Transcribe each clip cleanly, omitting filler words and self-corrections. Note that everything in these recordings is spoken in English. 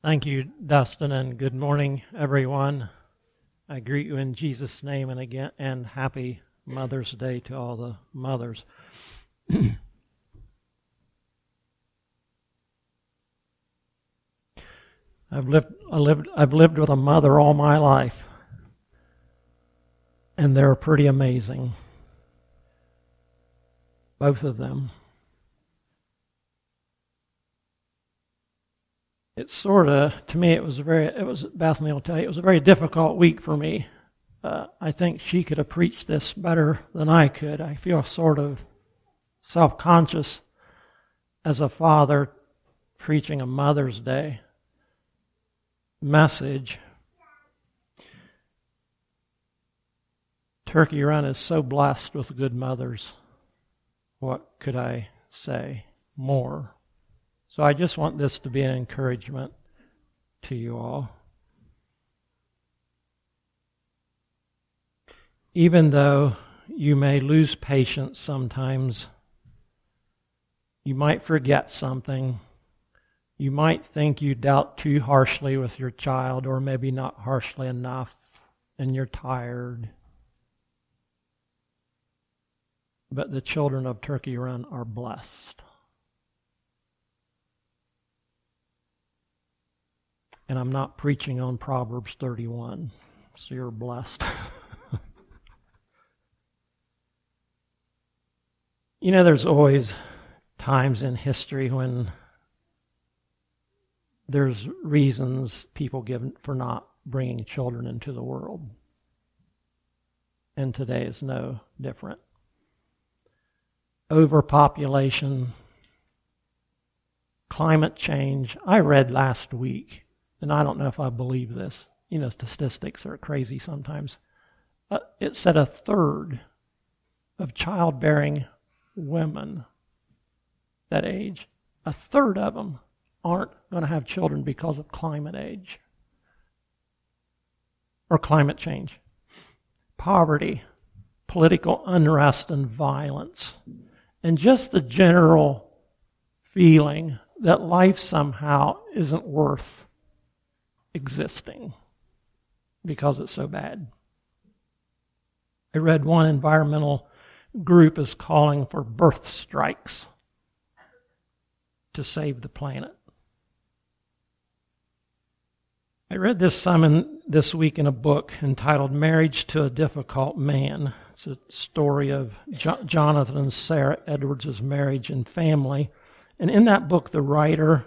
Thank you, Dustin, and good morning, everyone. I greet you in Jesus' name, and happy Mother's Day to all the mothers. I've lived with a mother all my life, and they're pretty amazing. Both of them. Bethany will tell you, it was a very difficult week for me. I think she could have preached this better than I could. I feel sort of self-conscious as a father preaching a Mother's Day message. Turkey Run is so blessed with good mothers. What could I say more? So I just want this to be an encouragement to you all. Even though you may lose patience sometimes, you might forget something, you might think you dealt too harshly with your child, or maybe not harshly enough, and you're tired. But the children of Turkey Run are blessed. And I'm not preaching on Proverbs 31, so you're blessed. You know, there's always times in history when there's reasons people give for not bringing children into the world. And today is no different. Overpopulation, climate change. I read last week, and I don't know if I believe this. You know, statistics are crazy sometimes. It said a third of childbearing women that age, a third of them aren't going to have children because of climate age or climate change. Poverty, political unrest and violence, and just the general feeling that life somehow isn't worth existing because it's so bad. I read one environmental group is calling for birth strikes to save the planet. I read this sermon this week in a book entitled Marriage to a Difficult Man. It's a story of Jonathan and Sarah Edwards' marriage and family. And in that book, the writer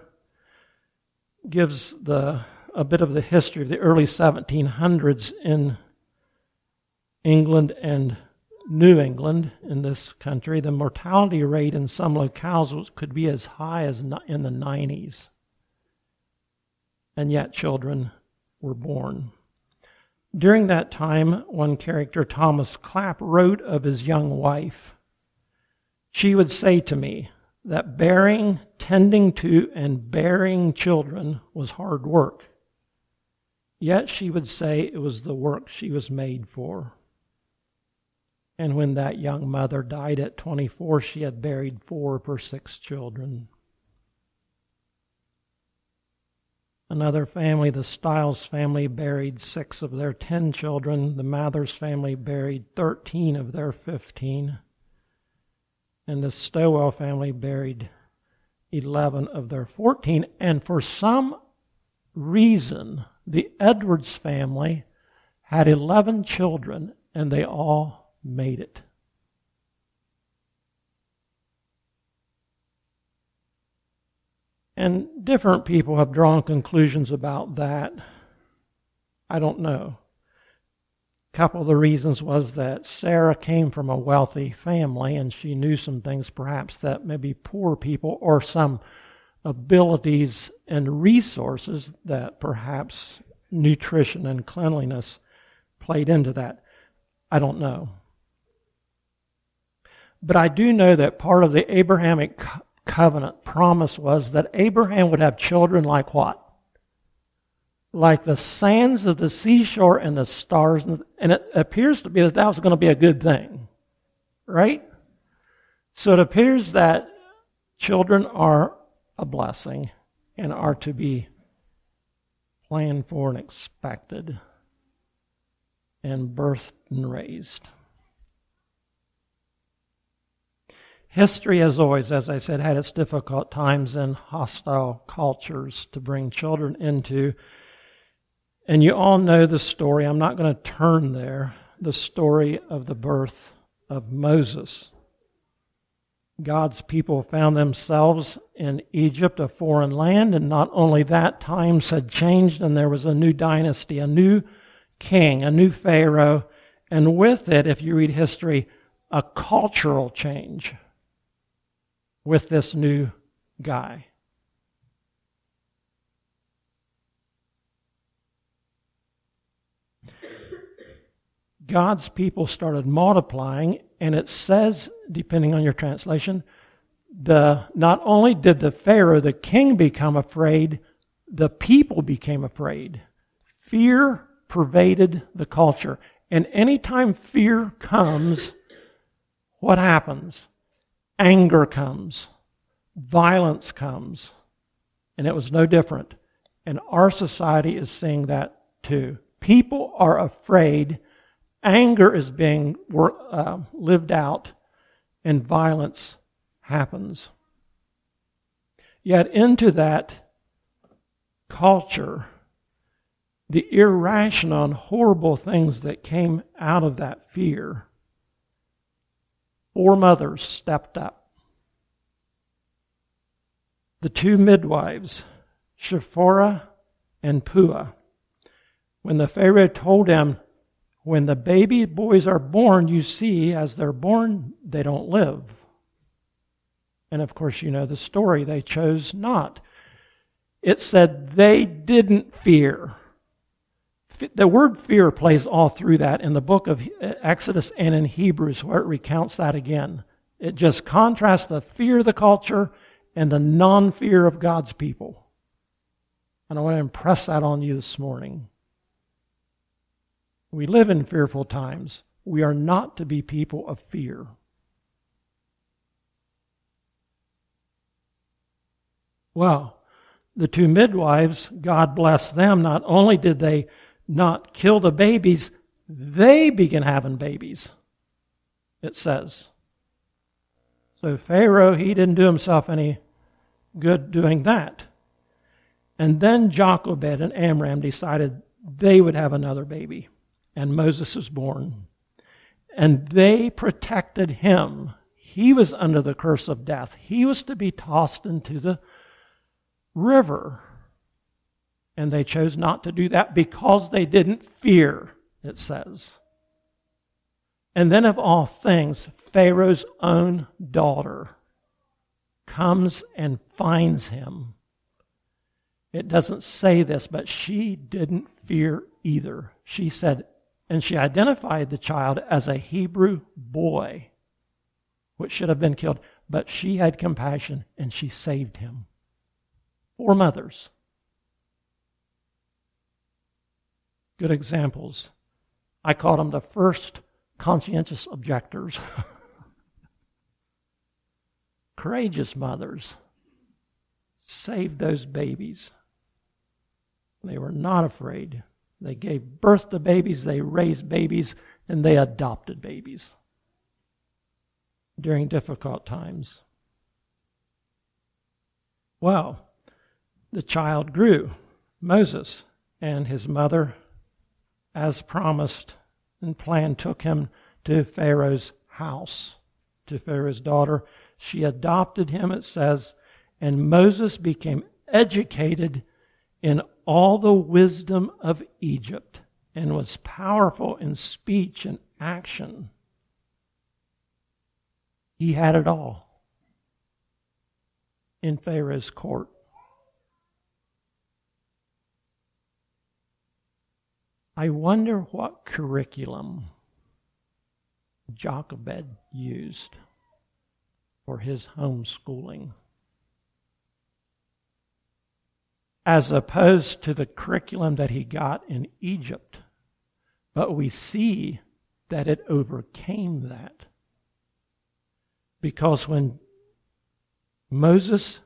gives a bit of the history of the early 1700s in England and New England in this country. The mortality rate in some locales could be as high as in the 90s. And yet children were born. During that time, one character, Thomas Clapp, wrote of his young wife. She would say to me that bearing, tending to, and bearing children was hard work. Yet she would say it was the work she was made for. And when that young mother died at 24, she had buried 4 of her 6 children. Another family, the Stiles family, buried 6 of their 10 children. The Mathers family buried 13 of their 15. And the Stowell family buried 11 of their 14. And for some reason, the Edwards family had 11 children, and they all made it. And different people have drawn conclusions about that. I don't know. A couple of the reasons was that Sarah came from a wealthy family, and she knew some things perhaps that maybe poor people, or some abilities and resources that perhaps nutrition and cleanliness played into that. I don't know. But I do know that part of the Abrahamic covenant promise was that Abraham would have children like what? Like the sands of the seashore and the stars. And it appears to be that was going to be a good thing. Right? So it appears that children are a blessing and are to be planned for and expected, and birthed and raised. History, as always, as I said, had its difficult times and hostile cultures to bring children into. And you all know the story. I'm not going to turn there. The story of the birth of Moses. God's people found themselves in Egypt, a foreign land, and not only that, times had changed and there was a new dynasty, a new king, a new Pharaoh, and with it, if you read history, a cultural change with this new guy. God's people started multiplying, and it says, depending on your translation, not only did the Pharaoh, the king, become afraid, the people became afraid. Fear pervaded the culture. And anytime fear comes, what happens? Anger comes. Violence comes. And it was no different. And our society is seeing that too. People are afraid. Anger is being lived out, and violence happens. Yet into that culture, the irrational and horrible things that came out of that fear, 4 mothers stepped up. The 2 midwives, Shiphrah and Puah. When the Pharaoh told them, when the baby boys are born, you see, as they're born, they don't live. And of course, you know the story. They chose not. It said they didn't fear. The word fear plays all through that in the book of Exodus and in Hebrews, where it recounts that again. It just contrasts the fear of the culture and the non-fear of God's people. And I want to impress that on you this morning. We live in fearful times. We are not to be people of fear. Well, the 2 midwives, God bless them, not only did they not kill the babies, they began having babies, it says. So Pharaoh, he didn't do himself any good doing that. And then Jochebed and Amram decided they would have another baby. And Moses was born. And they protected him. He was under the curse of death. He was to be tossed into the river. And they chose not to do that because they didn't fear, it says. And then of all things, Pharaoh's own daughter comes and finds him. It doesn't say this, but she didn't fear either. She said, and she identified the child as a Hebrew boy, which should have been killed. But she had compassion and she saved him. 4 mothers. Good examples. I called them the first conscientious objectors. Courageous mothers saved those babies. They were not afraid. They gave birth to babies, they raised babies, and they adopted babies during difficult times. Well, the child grew, Moses, and his mother, as promised and planned, took him to Pharaoh's house, to Pharaoh's daughter. She adopted him, it says, and Moses became educated in all the wisdom of Egypt and was powerful in speech and action. He had it all in Pharaoh's court. I wonder what curriculum Jochebed used for his homeschooling, as opposed to the curriculum that he got in Egypt. But we see that it overcame that. Because when Moses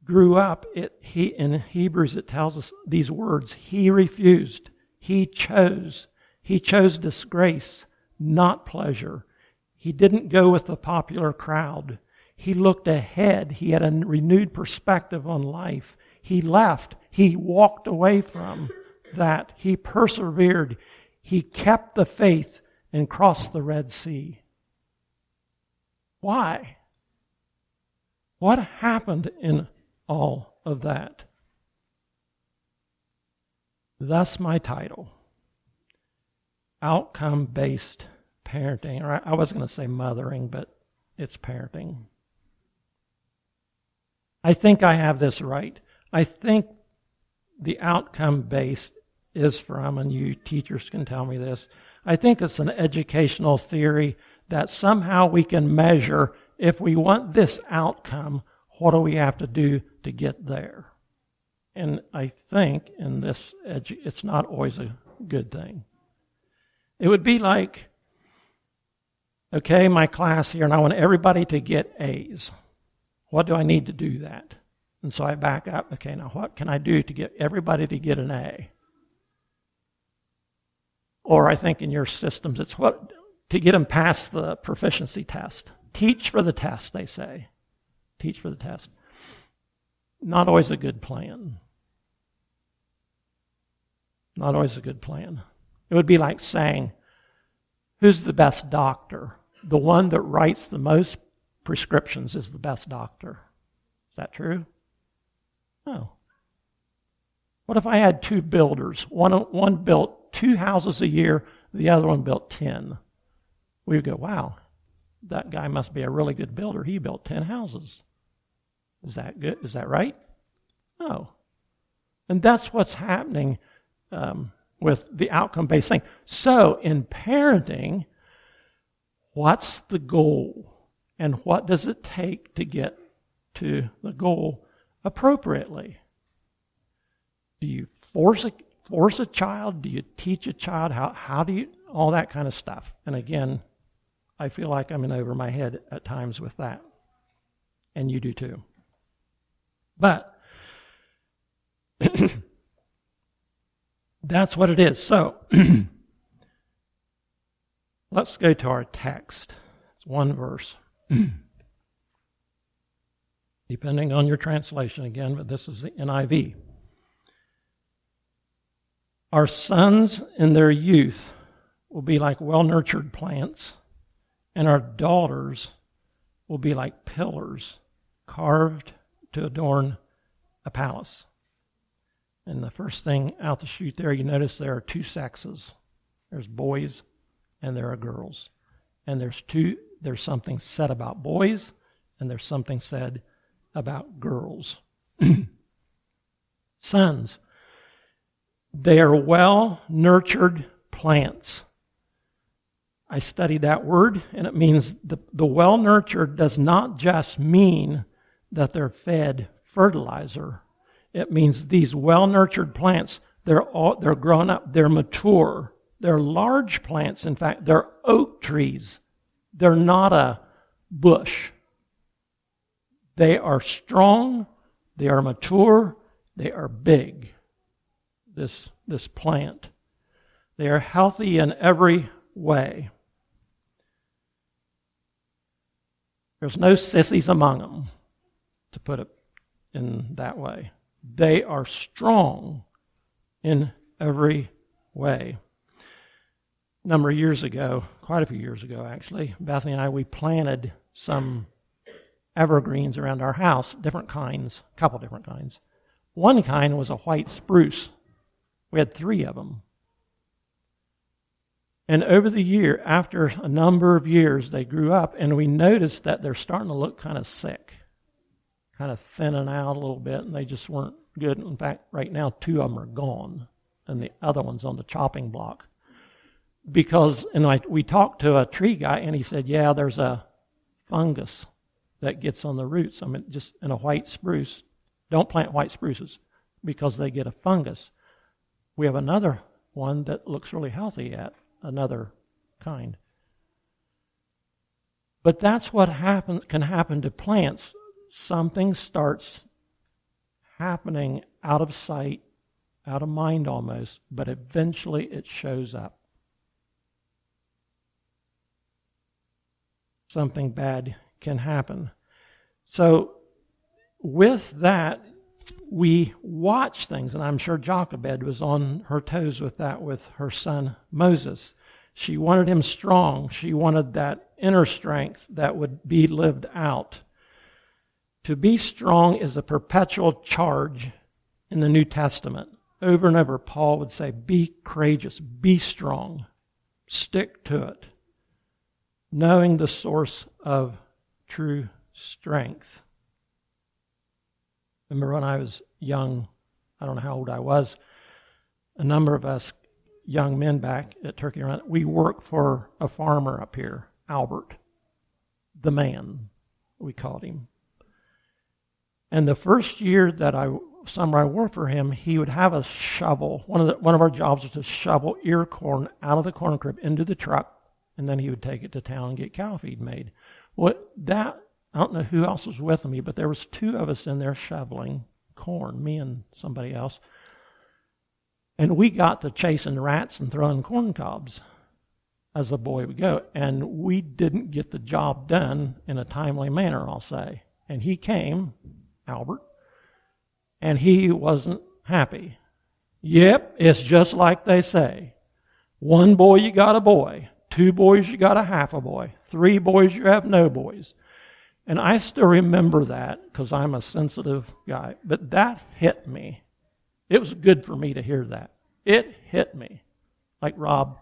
grew up, in Hebrews it tells us these words, he refused, he chose disgrace, not pleasure. He didn't go with the popular crowd. He looked ahead. He had a renewed perspective on life. He left. He walked away from that. He persevered. He kept the faith and crossed the Red Sea. Why? What happened in all of that? Thus my title, Outcome-Based Parenting. Or I was going to say mothering, but it's parenting. I think I have this right. I think the outcome-based is from, and you teachers can tell me this, I think it's an educational theory that somehow we can measure if we want this outcome, what do we have to do to get there? And I think in this, it's not always a good thing. It would be like, okay, my class here, and I want everybody to get A's. What do I need to do that? And so I back up, okay, now what can I do to get everybody to get an A? Or I think in your systems, it's what to get them past the proficiency test. Teach for the test, they say. Teach for the test. Not always a good plan. Not always a good plan. It would be like saying, who's the best doctor? The one that writes the most prescriptions is the best doctor. Is that true? No. What if I had two builders? One built 2 houses a year, the other one built 10. We would go, wow, that guy must be a really good builder. He built 10 houses. Is that good? Is that right? No. And that's what's happening with the outcome-based thing. So in parenting, what's the goal? And what does it take to get to the goal appropriately? Do you force a child? Do you teach a child? How do you, all that kind of stuff. And again, I feel like I'm in over my head at times with that. And you do too. But that's what it is. So let's go to our text. It's one verse. Depending on your translation again, but this is the NIV. Our sons in their youth will be like well-nurtured plants, and our daughters will be like pillars carved to adorn a palace. And the first thing out the chute there, you notice there are 2 sexes. There's boys and there are girls. And there's something said about boys and there's something said about girls. Sons, they are well-nurtured plants. I studied that word, and it means the well-nurtured does not just mean that they're fed fertilizer. It means these well-nurtured plants, they're grown up, they're mature, they're large plants. In fact, they're oak trees. They're not a bush. They are strong, they are mature, they are big. This plant. They are healthy in every way. There's no sissies among them, to put it in that way. They are strong in every way. A number of years ago, quite a few years ago actually, Bethany and I, we planted some evergreens around our house, different kinds, a couple different kinds. One kind was a white spruce. We had 3 of them. And over the year, after a number of years, they grew up, and we noticed that they're starting to look kind of sick, kind of thinning out a little bit, and they just weren't good. In fact, right now, 2 of them are gone, and the other one's on the chopping block. Because, and we talked to a tree guy, and he said, yeah, there's a fungus that gets on the roots. I mean, just in a white spruce. Don't plant white spruces because they get a fungus. We have another one that looks really healthy at another kind. But that's what can happen to plants. Something starts happening out of sight, out of mind almost, but eventually it shows up. Something bad can happen. So with that, we watch things, and I'm sure Jochebed was on her toes with that with her son Moses. She wanted him strong. She wanted that inner strength that would be lived out. To be strong is a perpetual charge in the New Testament. Over and over, Paul would say, be courageous, be strong, stick to it, knowing the source of true strength. Remember when I was young, I don't know how old I was, a number of us young men back at Turkey Run, we worked for a farmer up here, Albert, the man, we called him. And the first year that summer I worked for him, he would have us shovel. One of our jobs was to shovel ear corn out of the corn crib into the truck, and then he would take it to town and get cow feed made. I don't know who else was with me, but there was 2 of us in there shoveling corn, me and somebody else. And we got to chasing rats and throwing corn cobs as the boy would go. And we didn't get the job done in a timely manner, I'll say. And he came, Albert, and he wasn't happy. Yep, it's just like they say. 1 boy, you got a boy. 2 boys, you got a half a boy. 3 boys, you have no boys. And I still remember that because I'm a sensitive guy. But that hit me. It was good for me to hear that. It hit me. Like, Rob,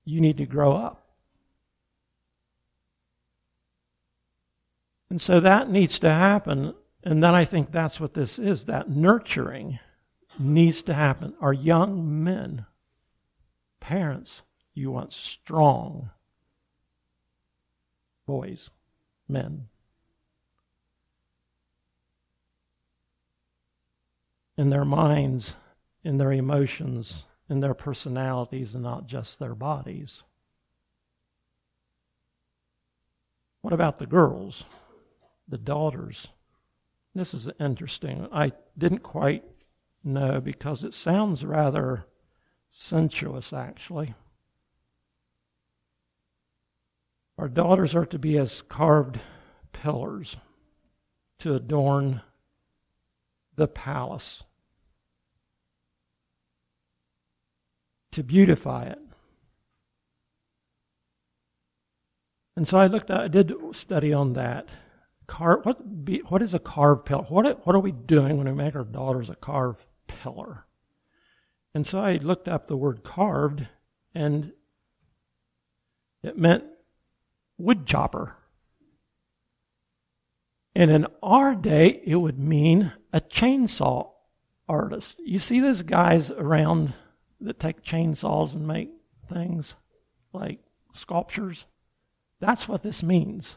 you need to grow up. And so that needs to happen. And then I think that's what this is. That nurturing needs to happen. Our young men, parents, you want strong boys, men. In their minds, in their emotions, in their personalities, and not just their bodies. What about the girls, the daughters? This is interesting. I didn't quite know because it sounds rather sensuous, actually. Our daughters are to be as carved pillars to adorn the palace, to beautify it. And so I did study on that. What is a carved pillar? What are we doing when we make our daughters a carved pillar? And so I looked up the word carved, and it meant wood chopper. And in our day, it would mean a chainsaw artist. You see those guys around that take chainsaws and make things like sculptures? That's what this means.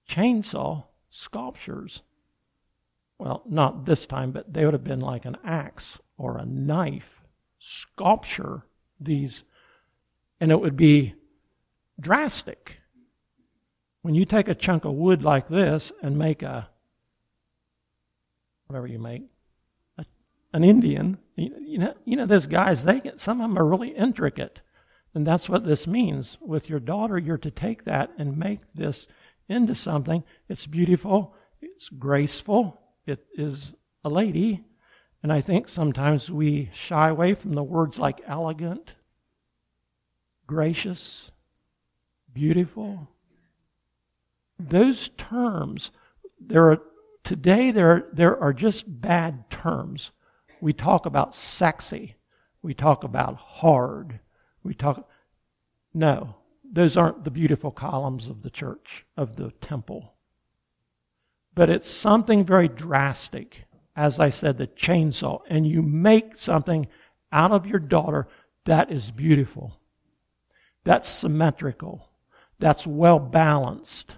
Chainsaw sculptures. Well, not this time, but they would have been like an axe or a knife. Sculpture these, and it would be drastic. When you take a chunk of wood like this and make whatever you make, an Indian, you know those guys, some of them are really intricate. And that's what this means. With your daughter, you're to take that and make this into something. It's beautiful, it's graceful, it is a lady. And I think sometimes we shy away from the words like elegant, gracious, beautiful. Those terms, today there are just bad terms. We talk about sexy. We talk about hard. No, those aren't the beautiful columns of the church, of the temple. But it's something very drastic. As I said, the chainsaw. And you make something out of your daughter that is beautiful. That's symmetrical. That's well balanced.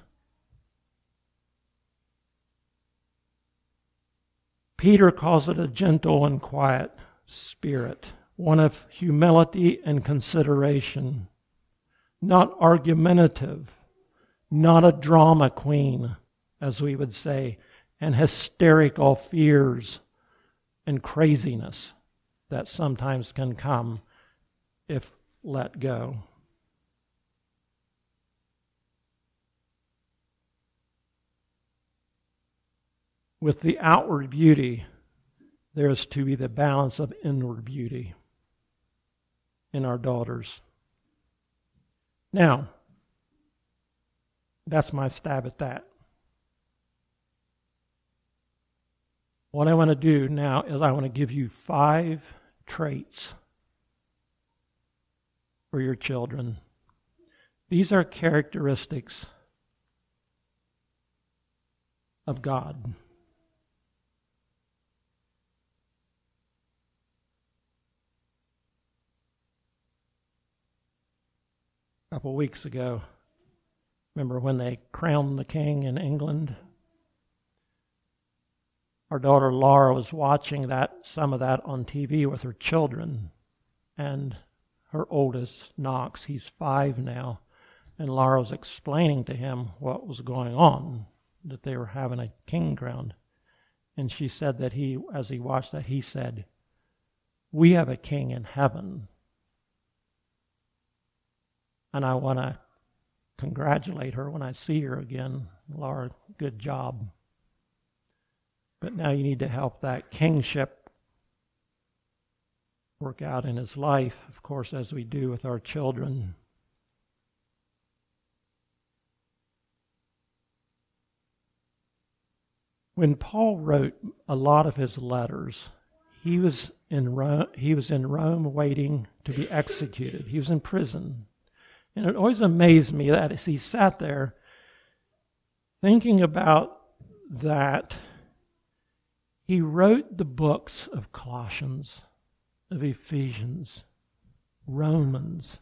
Peter calls it a gentle and quiet spirit, one of humility and consideration, not argumentative, not a drama queen, as we would say and hysterical fears and craziness that sometimes can come if let go. With the outward beauty, there is to be the balance of inward beauty in our daughters. Now, that's my stab at that. What I want to do now is I want to give you 5 traits for your children. These are characteristics of God. A couple of weeks ago, remember when they crowned the king in England? Our daughter Laura was watching some of that on TV with her children, and her oldest, Knox, he's 5 now, and Laura was explaining to him what was going on, that they were having a king crowned. And she said that as he watched that, he said, "We have a king in heaven." And I want to congratulate her when I see her again. Laura, good job. But now you need to help that kingship work out in his life, of course, as we do with our children. When Paul wrote a lot of his letters, he was in Rome waiting to be executed. He was in prison. And it always amazed me that as he sat there thinking about that, he wrote the books of Colossians, of Ephesians, Romans,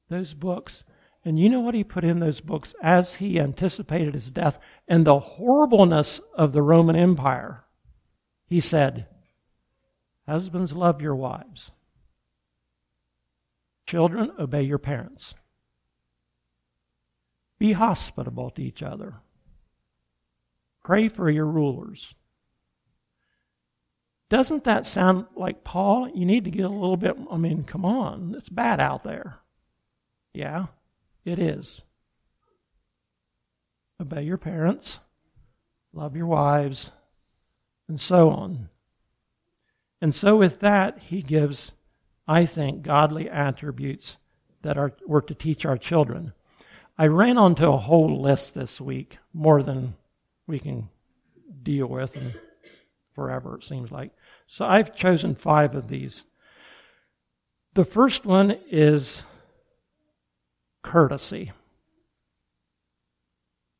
those books. And you know what he put in those books as he anticipated his death and the horribleness of the Roman Empire? He said, "Husbands, love your wives. Children, obey your parents. Be hospitable to each other. Pray for your rulers." Doesn't that sound like Paul? You need to get a little bit, come on, it's bad out there. Yeah, it is. Obey your parents, love your wives, and so on. And so with that, he gives, I think, godly attributes that we're to teach our children. I ran onto a whole list this week, more than we can deal with in forever, it seems like. So I've chosen 5 of these. The first one is courtesy.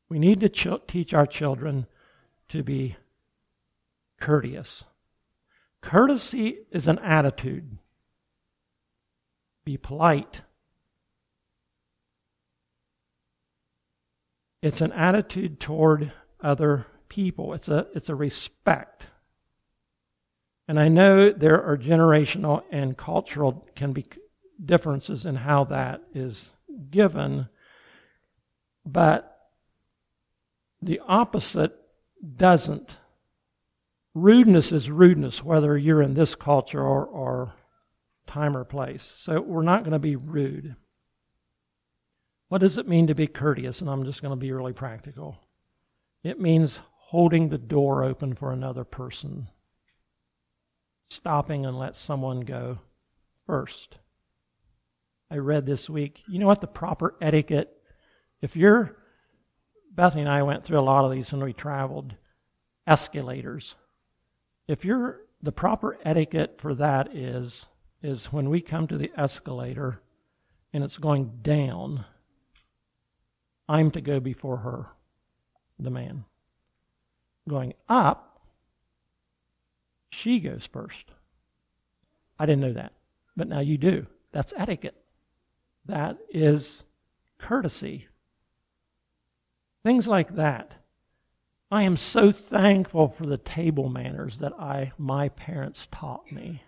We need to teach our children to be courteous. Courtesy is an attitude. Be polite. It's an attitude toward other people. It's a respect. And I know there are generational and cultural can be differences in how that is given, but the opposite doesn't. Rudeness is rudeness, whether you're in this culture or time or place. So we're not going to be rude. What does it mean to be courteous? And I'm just going to be really practical. It means holding the door open for another person. Stopping and let someone go first. I read this week, you know what the proper etiquette, Bethany and I went through a lot of these when we traveled, escalators. The proper etiquette for that is when we come to the escalator and it's going down, I'm to go before her, the man. Going up, she goes first. I didn't know that, but now you do. That's etiquette. That is courtesy. Things like that. I am so thankful for the table manners that my parents taught me.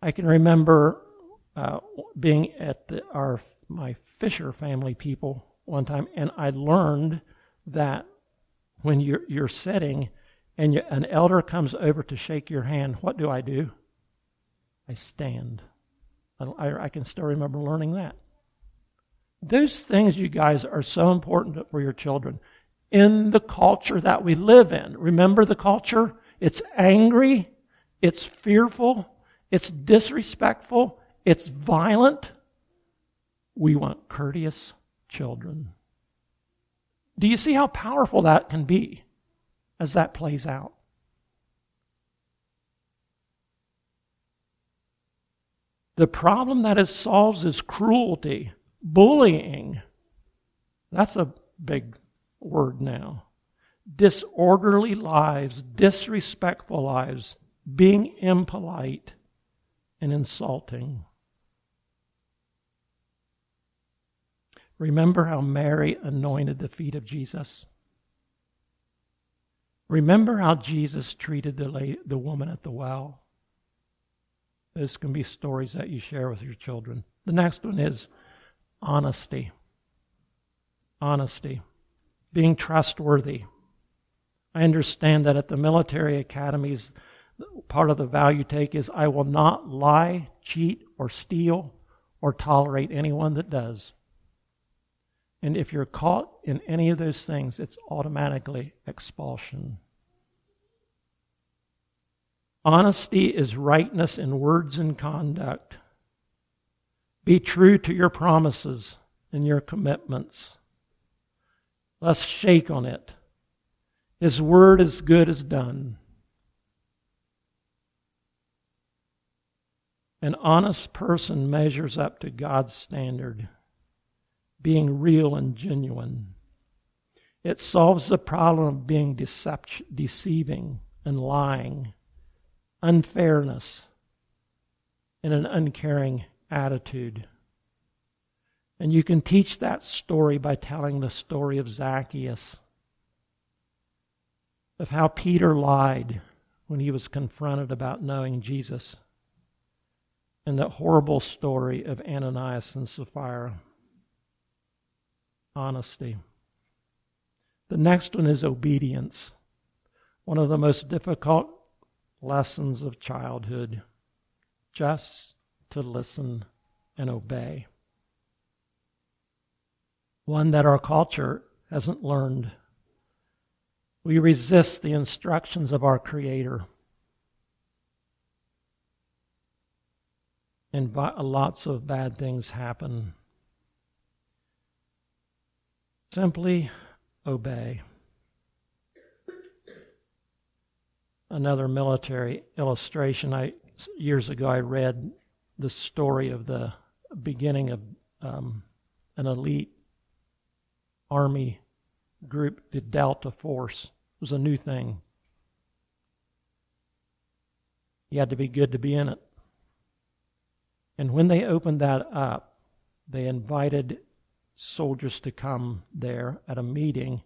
I can remember being at my Fisher family people one time, and I learned that when you're sitting and an elder comes over to shake your hand, what do? I stand. I can still remember learning that. Those things, you guys, are so important for your children. In the culture that we live in, remember the culture? It's angry, it's fearful, it's disrespectful, it's violent. We want courteous children. Do you see how powerful that can be as that plays out? The problem that it solves is cruelty, bullying. That's a big word now. Disorderly lives, disrespectful lives, being impolite and insulting. Remember how Mary anointed the feet of Jesus? Remember how Jesus treated the woman at the well? Those can be stories that you share with your children. The next one is honesty. Honesty. Being trustworthy. I understand that at the military academies, part of the value take is I will not lie, cheat, or steal, or tolerate anyone that does. And if you're caught in any of those things, it's automatically expulsion. Honesty is rightness in words and conduct. Be true to your promises and your commitments. Let's shake on it. His word is good as done. An honest person measures up to God's standard, being real and genuine. It solves the problem of being deceiving and lying, unfairness, and an uncaring attitude. And you can teach that story by telling the story of Zacchaeus, of how Peter lied when he was confronted about knowing Jesus, and that horrible story of Ananias and Sapphira. Honesty. The next one is obedience. One of the most difficult lessons of childhood. Just to listen and obey. One that our culture hasn't learned. We resist the instructions of our Creator. And lots of bad things happen. Simply obey. Another military illustration. Years ago I read the story of the beginning of an elite army group, the Delta Force. It was a new thing. You had to be good to be in it. And when they opened that up, they invited soldiers to come there at a meeting,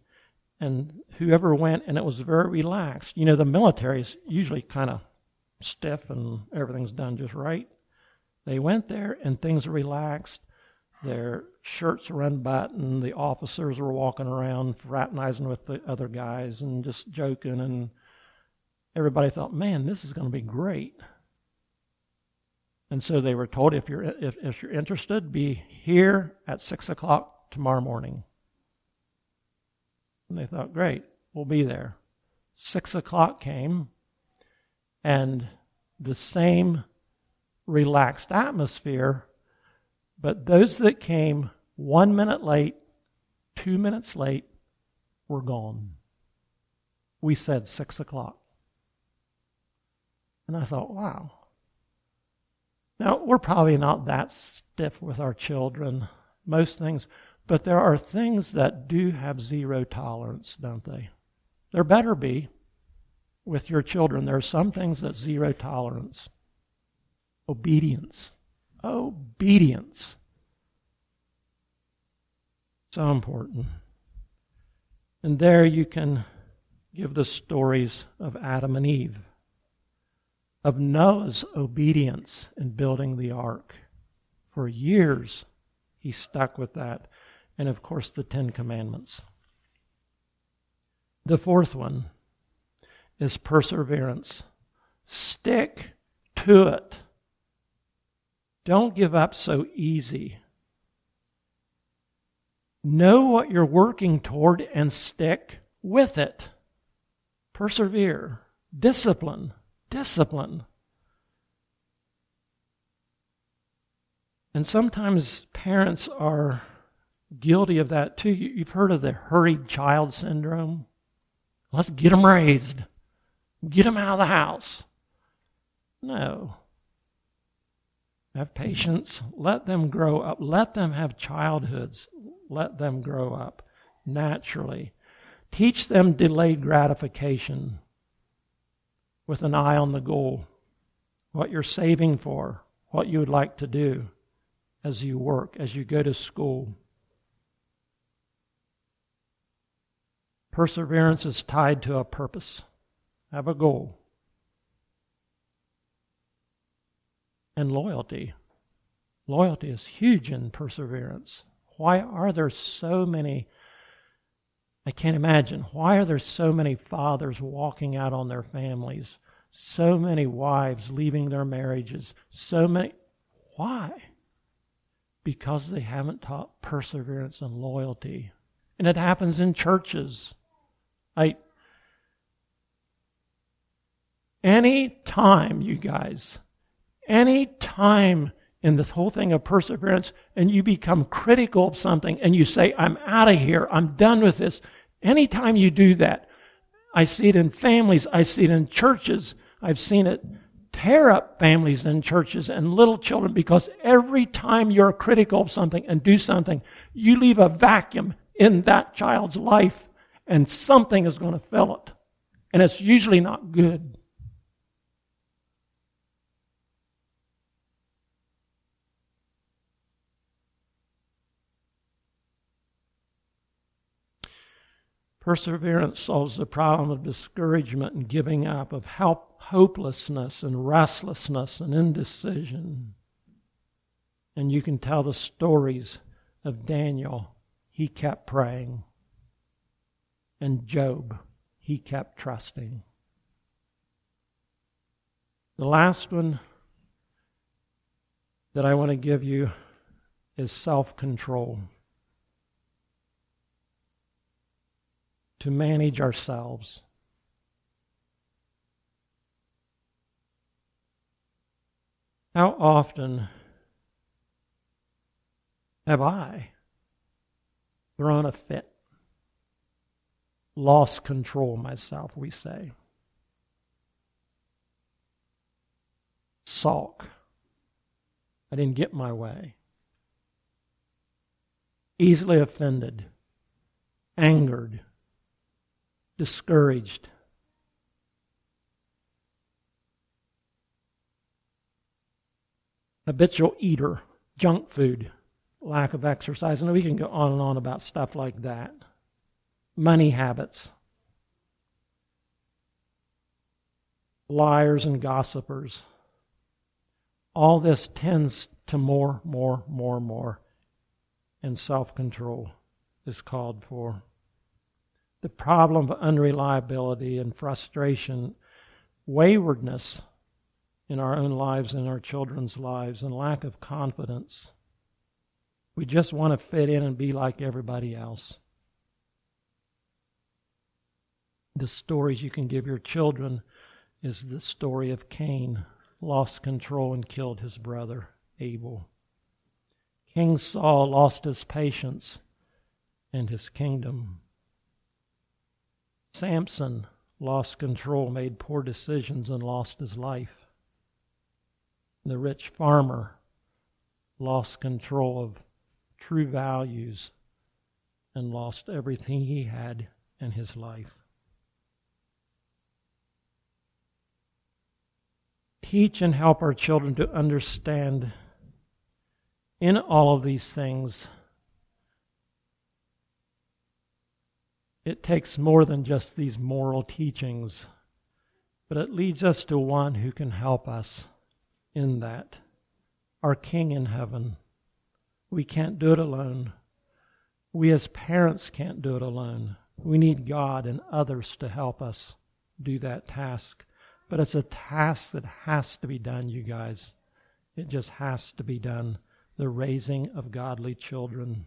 and whoever went, and it was very relaxed. You know, the military is usually kind of stiff and everything's done just right. They went there and things were relaxed. Their shirts were unbuttoned. The officers were walking around fraternizing with the other guys and just joking, and everybody thought, man, this is going to be great. And so they were told, if you're interested, be here at 6 o'clock tomorrow morning. And they thought, great, we'll be there. 6 o'clock came, and the same relaxed atmosphere, but those that came 1 minute late, 2 minutes late, were gone. We said 6 o'clock. And I thought, wow. Now, we're probably not that stiff with our children, most things, but there are things that do have zero tolerance, don't they? There better be with your children. There are some things that zero tolerance. Obedience. Obedience. So important. And there you can give the stories of Adam and Eve, of Noah's obedience in building the ark. For years, he stuck with that. And of course, the Ten Commandments. The fourth one is perseverance. Stick to it. Don't give up so easy. Know what you're working toward and stick with it. Persevere. Discipline. Discipline. And sometimes parents are guilty of that too. You've heard of the hurried child syndrome. Let's get them raised. Get them out of the house. No. Have patience. Let them grow up. Let them have childhoods. Let them grow up naturally. Teach them delayed gratification with an eye on the goal. What you're saving for. What you would like to do as you work, as you go to school. Perseverance is tied to a purpose. Have a goal. And loyalty. Loyalty is huge in perseverance. Why are there so many, I can't imagine, why are there so many fathers walking out on their families? So many wives leaving their marriages? Why? Because they haven't taught perseverance and loyalty. And it happens in churches. Any time in this whole thing of perseverance and you become critical of something and you say, I'm out of here, I'm done with this. Anytime you do that, I see it in families, I see it in churches, I've seen it tear up families and churches and little children, because every time you're critical of something and do something, you leave a vacuum in that child's life and something is going to fill it. And it's usually not good. Perseverance solves the problem of discouragement and giving up, of hopelessness and restlessness and indecision. And you can tell the stories of Daniel. He kept praying. And Job, he kept trusting. The last one that I want to give you is self-control. To manage ourselves. How often have I thrown a fit, lost control of myself, we say? Sulk. I didn't get my way. Easily offended, angered, discouraged. Habitual eater, junk food, lack of exercise. And we can go on and on about stuff like that. Money habits. Liars and gossipers. All this tends to more. And self-control is called for. The problem of unreliability and frustration, waywardness in our own lives and our children's lives, and lack of confidence. We just want to fit in and be like everybody else. The stories you can give your children is the story of Cain, lost control and killed his brother Abel. King Saul lost his patience and his kingdom. Samson lost control, made poor decisions, and lost his life. The rich farmer lost control of true values and lost everything he had in his life. Teach and help our children to understand in all of these things. It takes more than just these moral teachings, but it leads us to one who can help us in that. Our King in heaven. We can't do it alone. We as parents can't do it alone. We need God and others to help us do that task. But it's a task that has to be done, you guys. It just has to be done. The raising of godly children.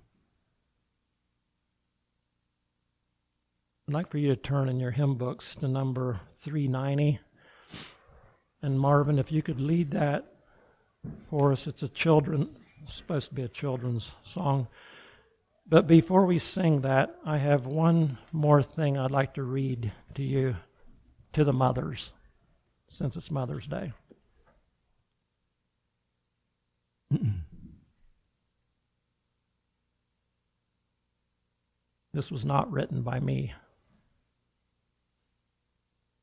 I'd like for you to turn in your hymn books to number 390. And Marvin, if you could lead that for us. It's supposed to be a children's song. But before we sing that, I have one more thing I'd like to read to you, to the mothers, since it's Mother's Day. This was not written by me.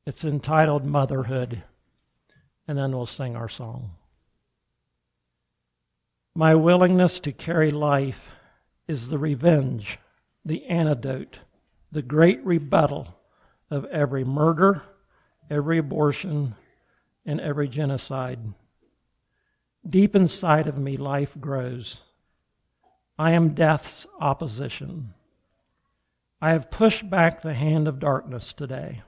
It's entitled Motherhood, and then we'll sing our song. My willingness to carry life is the revenge, the antidote, the great rebuttal of every murder, every abortion, and every genocide. Deep inside of me, life grows. I am death's opposition. I have pushed back the hand of darkness today.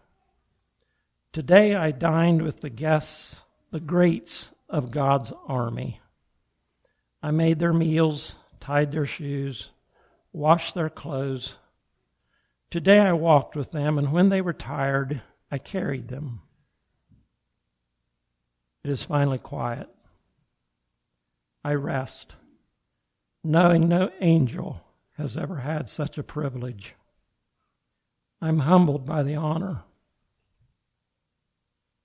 Today I dined with the guests, the greats of God's army. I made their meals, tied their shoes, washed their clothes. Today I walked with them, and when they were tired, I carried them. It is finally quiet. I rest, knowing no angel has ever had such a privilege. I'm humbled by the honor.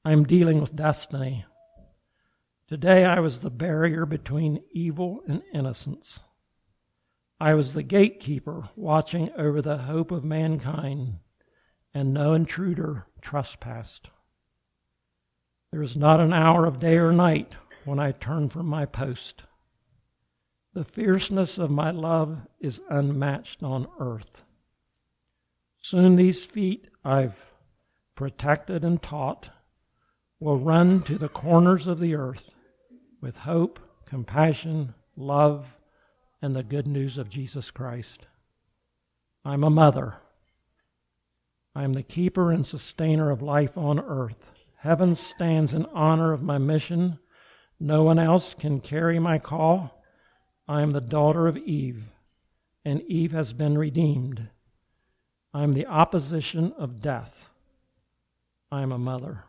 I'm dealing with destiny. Today I was the barrier between evil and innocence. I was the gatekeeper watching over the hope of mankind, and no intruder trespassed. There is not an hour of day or night when I turn from my post. The fierceness of my love is unmatched on earth. Soon these feet I've protected and taught will run to the corners of the earth with hope, compassion, love, and the good news of Jesus Christ. I'm a mother. I'm the keeper and sustainer of life on earth. Heaven stands in honor of my mission. No one else can carry my call. I am the daughter of Eve, and Eve has been redeemed. I am the opposition of death. I am a mother.